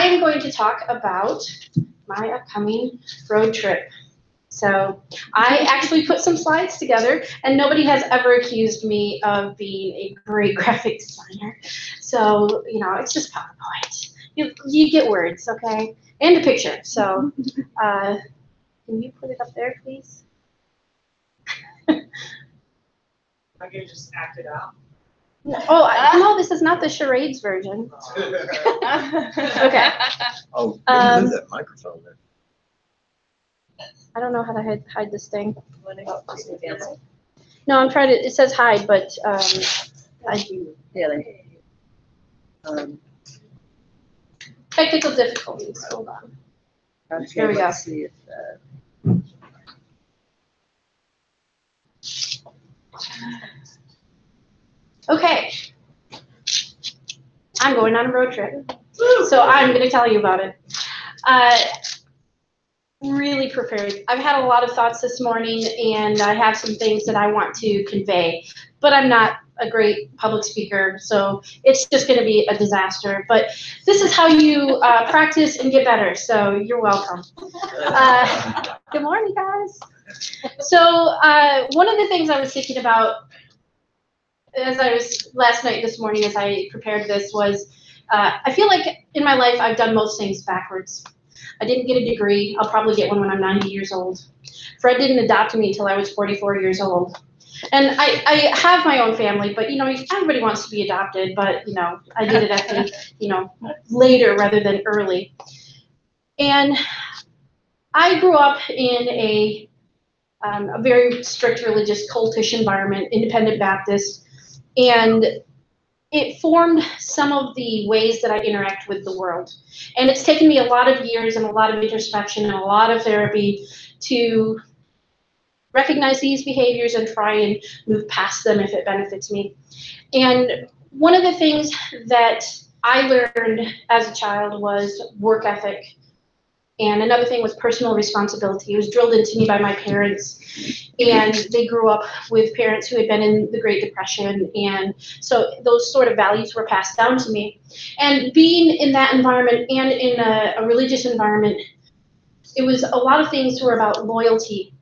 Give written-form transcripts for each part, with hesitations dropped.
I'm going to talk about my upcoming road trip. So I actually put some slides together, and nobody has ever accused me of being a great graphic designer. So, you know, it's just PowerPoint. You get words, okay? And a picture. So can you put it up there, please? I can just act it out. Oh, no, this is not the charades version. Okay. Oh, maybe move that microphone there. I don't know how to hide this thing. No, I'm trying to, it says hide, but technical difficulties. Hold on. Okay, There we go. let's see if, Okay. I'm going on a road trip. So I'm going to tell you about it. Really prepared. I've had a lot of thoughts this morning, and I have some things that I want to convey, but I'm not a great public speaker, so it's just going to be a disaster. But this is how you practice and get better, so you're welcome. Good morning, guys. So one of the things I was thinking about as I was last night, this morning, as I prepared this was, I feel like in my life I've done most things backwards. I didn't get a degree. I'll probably get one when I'm 90 years old. Fred didn't adopt me until I was 44 years old. And I have my own family, but, you know, everybody wants to be adopted, but, you know, I did it at the, you know, later rather than early. And I grew up in a very strict religious cultish environment, independent Baptist, and it formed some of the ways that I interact with the world. And it's taken me a lot of years and a lot of introspection and a lot of therapy to recognize these behaviors and try and move past them if it benefits me. And one of the things that I learned as a child was work ethic. And another thing was personal responsibility. It was drilled into me by my parents. And they grew up with parents who had been in the Great Depression. And so those sort of values were passed down to me. And being in that environment and in a religious environment, it was a lot of things were about loyalty.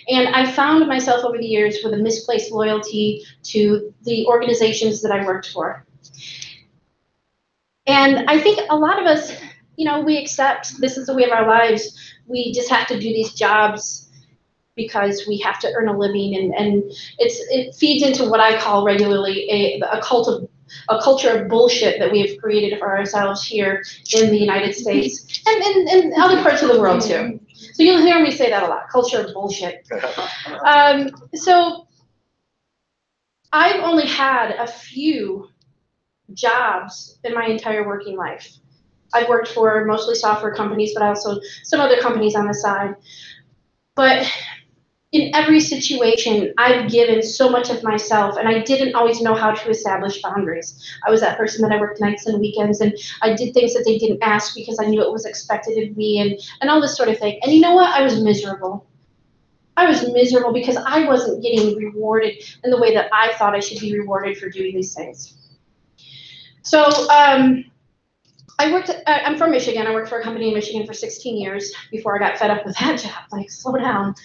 And I found myself over the years with a misplaced loyalty to the organizations that I worked for. And I think a lot of us, you know, we accept this is the way of our lives. We just have to do these jobs because we have to earn a living, and it feeds into what I call regularly a culture of bullshit that we have created for ourselves here in the United States and in other parts of the world too. So you'll hear me say that a lot, culture of bullshit. So I've only had a few jobs in my entire working life. I've worked for mostly software companies, but also some other companies on the side. But in every situation, I've given so much of myself, and I didn't always know how to establish boundaries. I was that person that I worked nights and weekends, and I did things that they didn't ask because I knew it was expected of me, and all this sort of thing. And you know what? I was miserable. I was miserable because I wasn't getting rewarded in the way that I thought I should be rewarded for doing these things. So I'm from Michigan. I worked for a company in Michigan for 16 years before I got fed up with that job. Like, slow down.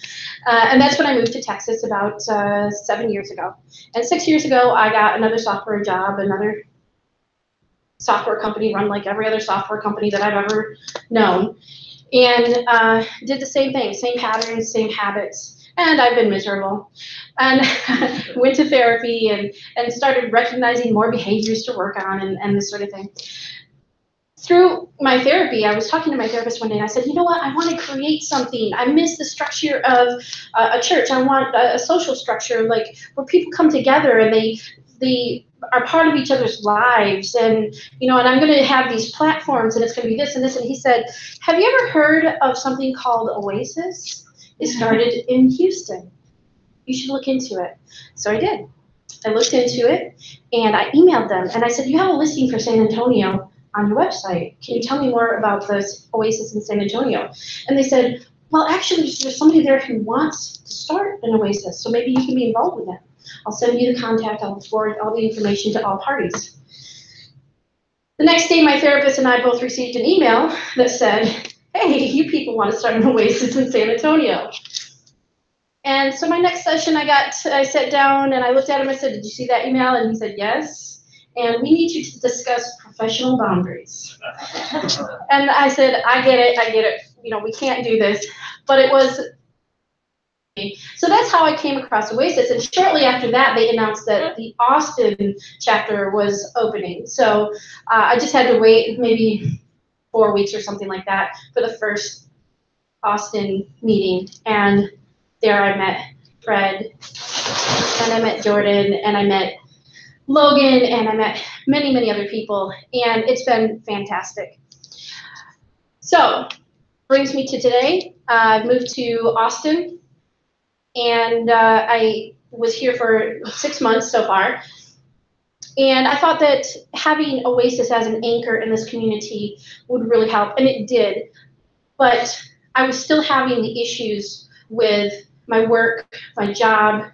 And that's when I moved to Texas about 7 years ago. And 6 years ago, I got another software job, another software company run like every other software company that I've ever known. And did the same thing, same patterns, same habits. And I've been miserable. And went to therapy and started recognizing more behaviors to work on and this sort of thing. Through my therapy, I was talking to my therapist one day, and I said, you know what, I want to create something. I miss the structure of a church. I want a social structure, like where people come together and they are part of each other's lives. And, you know, and I'm going to have these platforms, and it's going to be this and this. And he said, have you ever heard of something called Oasis? It started in Houston. You should look into it. So I did. I looked into it, and I emailed them, and I said, you have a listing for San Antonio on your website. Can you tell me more about this Oasis in San Antonio? And they said, well, actually, there's somebody there who wants to start an Oasis, so maybe you can be involved with them. I'll send you the contact. I'll forward all the information to all parties. The next day, my therapist and I both received an email that said, hey, you people want to start an Oasis in San Antonio. And so my next session, I sat down and I looked at him. I said, did you see that email? And he said, yes. And we need you to discuss professional boundaries. And I said, I get it. You know, we can't do this. But it was, so that's how I came across Oasis. And shortly after that, they announced that the Austin chapter was opening. So I just had to wait maybe 4 weeks or something like that for the first Austin meeting. And there I met Fred, and I met Jordan, and I met Logan, and I met many, many other people, and it's been fantastic. So, brings me to today. I've moved to Austin, and I was here for 6 months so far. And I thought that having Oasis as an anchor in this community would really help, and it did. But I was still having the issues with my work, my job,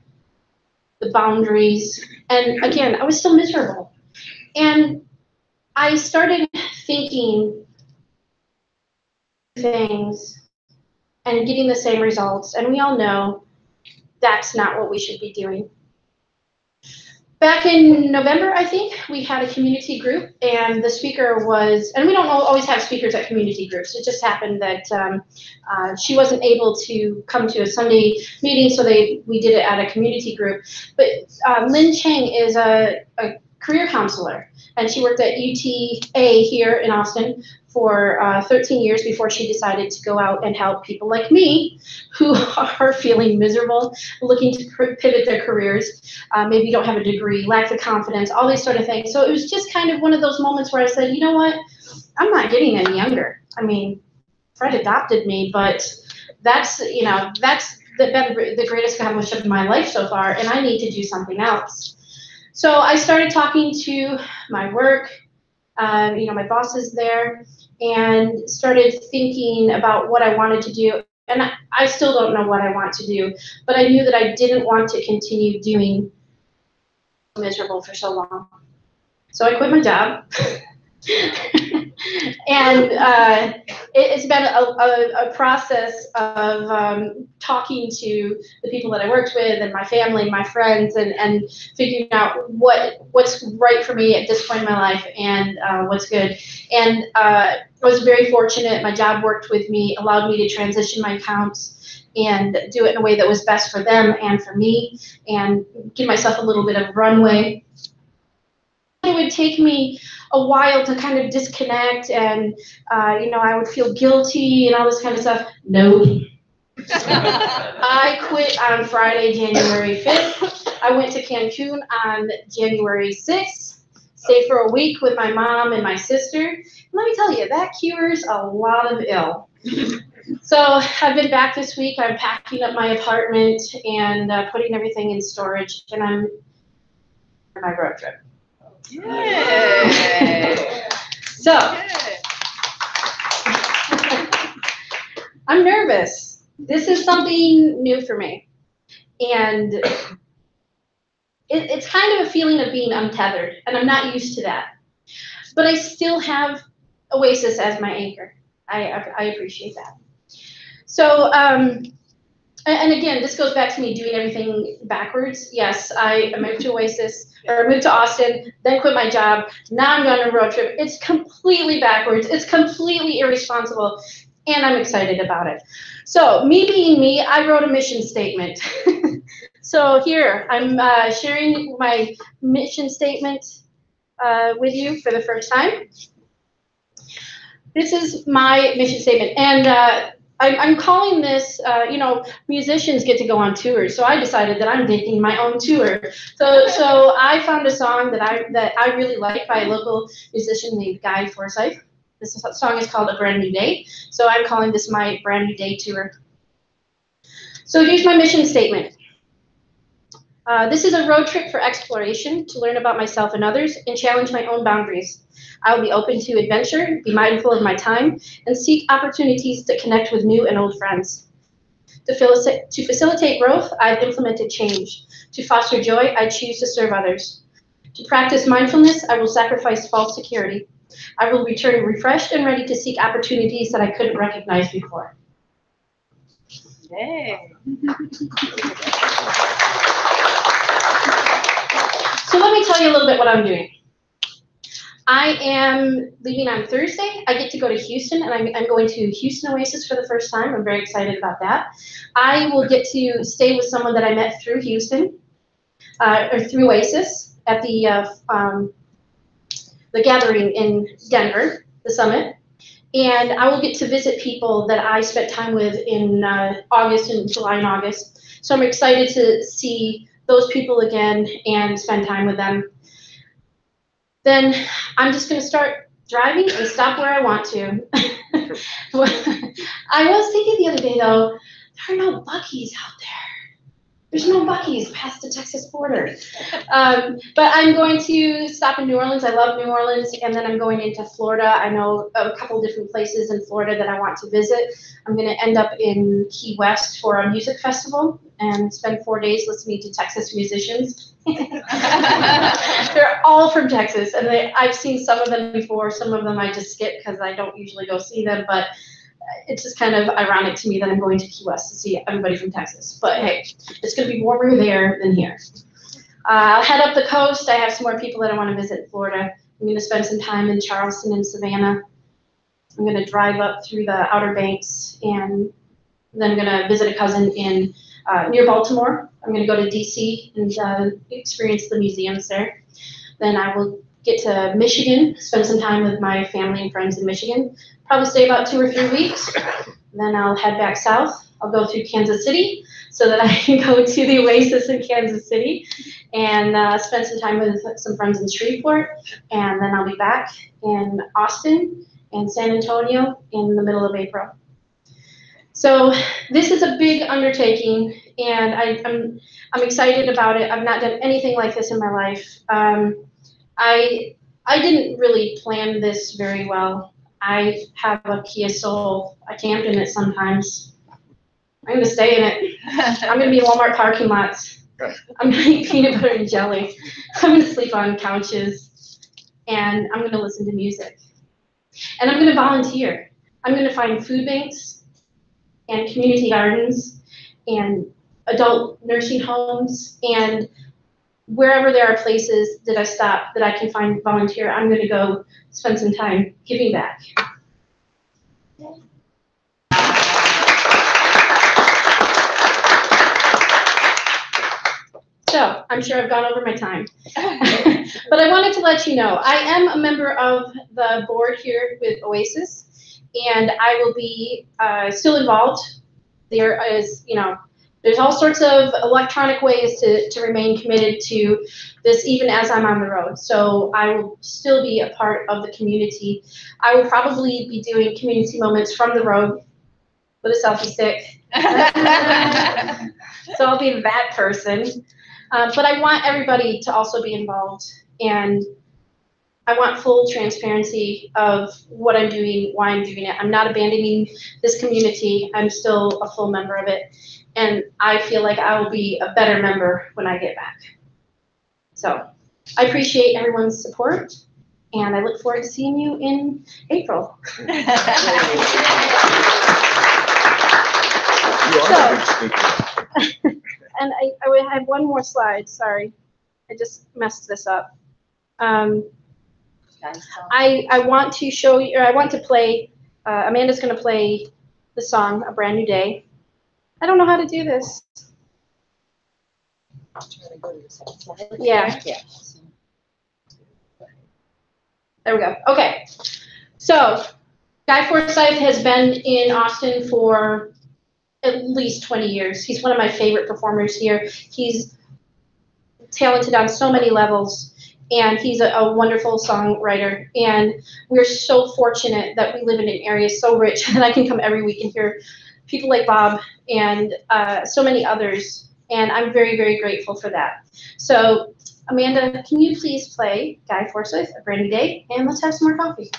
the boundaries, and again, I was still miserable. And I started thinking things and getting the same results, and we all know that's not what we should be doing. Back in November, I think, we had a community group, and the speaker was, and we don't always have speakers at community groups. It just happened that she wasn't able to come to a Sunday meeting, so we did it at a community group. But Lynn Chang is a career counselor, and she worked at UTA here in Austin for 13 years before she decided to go out and help people like me who are feeling miserable, looking to pivot their careers, maybe don't have a degree, lack the confidence, all these sort of things. So it was just kind of one of those moments where I said, you know what, I'm not getting any younger. I mean, Fred adopted me, but that's, you know, that's been the greatest accomplishment of my life so far, and I need to do something else. So I started talking to my work, you know, my bosses there, and started thinking about what I wanted to do. And I still don't know what I want to do, but I knew that I didn't want to continue doing miserable for so long. So I quit my job. And it's been a process of talking to the people that I worked with and my family, my friends, and figuring out what's right for me at this point in my life and what's good. And I was very fortunate. My job worked with me, allowed me to transition my accounts and do it in a way that was best for them and for me, and give myself a little bit of runway. It would take me a while to kind of disconnect, and you know, I would feel guilty and all this kind of stuff. No. I quit on Friday, January 5th. I went to Cancun on January 6th, stayed for a week with my mom and my sister. Let me tell you, that cures a lot of ill. So I've been back this week. I'm packing up my apartment and putting everything in storage, and I'm on my road trip. Yay! So, I'm nervous. This is something new for me. And it's kind of a feeling of being untethered, and I'm not used to that. But I still have Oasis as my anchor. I appreciate that. So, and again, this goes back to me doing everything backwards. Yes, I moved to Oasis, or moved to Austin, then quit my job. Now I'm going on a road trip. It's completely backwards. It's completely irresponsible, and I'm excited about it. So me being me, I wrote a mission statement. So here, I'm sharing my mission statement with you for the first time. This is my mission statement, and I'm calling this, you know, musicians get to go on tours, so I decided that I'm taking my own tour. So I found a song that I really like by a local musician named Guy Forsyth. This song is called A Brand New Day, so I'm calling this my Brand New Day tour. So here's my mission statement. This is a road trip for exploration, to learn about myself and others, and challenge my own boundaries. I will be open to adventure, be mindful of my time, and seek opportunities to connect with new and old friends. To facilitate growth, I've implemented change. To foster joy, I choose to serve others. To practice mindfulness, I will sacrifice false security. I will return refreshed and ready to seek opportunities that I couldn't recognize before. Yay. So let me tell you a little bit what I'm doing. I am leaving on Thursday. I get to go to Houston, and I'm going to Houston Oasis for the first time. I'm very excited about that. I will get to stay with someone that I met through Houston, or through Oasis at the gathering in Denver, the summit. And I will get to visit people that I spent time with in August and July and August. So I'm excited to see those people again and spend time with them. Then I'm just going to start driving and stop where I want to. I was thinking the other day, though, there are no Buc-ee's out there. There's no Buc-ee's past the Texas border. But I'm going to stop in New Orleans. I love New Orleans. And then I'm going into Florida. I know a couple different places in Florida that I want to visit. I'm going to end up in Key West for a music festival and spend 4 days listening to Texas musicians. They're all from Texas. And I've seen some of them before. Some of them I just skip because I don't usually go see them. But it's just kind of ironic to me that I'm going to Key West to see everybody from Texas. But hey, it's going to be warmer there than here. I'll head up the coast. I have some more people that I want to visit in Florida. I'm going to spend some time in Charleston and Savannah. I'm going to drive up through the Outer Banks, and then I'm going to visit a cousin in near Baltimore. I'm going to go to DC and experience the museums there. Then I will get to Michigan, spend some time with my family and friends in Michigan. Probably stay about 2 or 3 weeks. Then I'll head back south. I'll go through Kansas City so that I can go to the Oasis in Kansas City and spend some time with some friends in Shreveport. And then I'll be back in Austin and San Antonio in the middle of April. So this is a big undertaking, and I'm excited about it. I've not done anything like this in my life. I didn't really plan this very well. I have a Kia Soul. I camped in it sometimes. I'm going to stay in it. I'm going to be in Walmart parking lots. I'm going to eat peanut butter and jelly. I'm going to sleep on couches. And I'm going to listen to music. And I'm going to volunteer. I'm going to find food banks and community gardens and adult nursing homes and wherever there are places that I stop that I can find volunteer, I'm going to go spend some time giving back. So I'm sure I've gone over my time, but I wanted to let you know I am a member of the board here with Oasis, and I will be still involved. There is, there's all sorts of electronic ways to remain committed to this even as I'm on the road. So I will still be a part of the community. I will probably be doing community moments from the road with a selfie stick. So I'll be that person. But I want everybody to also be involved, and I want full transparency of what I'm doing, why I'm doing it. I'm not abandoning this community. I'm still a full member of it. And I feel like I will be a better member when I get back. So I appreciate everyone's support, and I look forward to seeing you in April. You are a good speaker. And I would have one more slide, sorry. I just messed this up. I want to show you, or I want to play, Amanda's gonna play the song, A Brand New Day. I don't know how to do this. Yeah. There we go. Okay. So Guy Forsyth has been in Austin for at least 20 years. He's one of my favorite performers here. He's talented on so many levels, and he's a wonderful songwriter. And we're so fortunate that we live in an area so rich that I can come every week and hear people like Bob and so many others. And I'm very, very grateful for that. So Amanda, can you please play Guy Forsyth, A Brand New Day, and let's have some more coffee.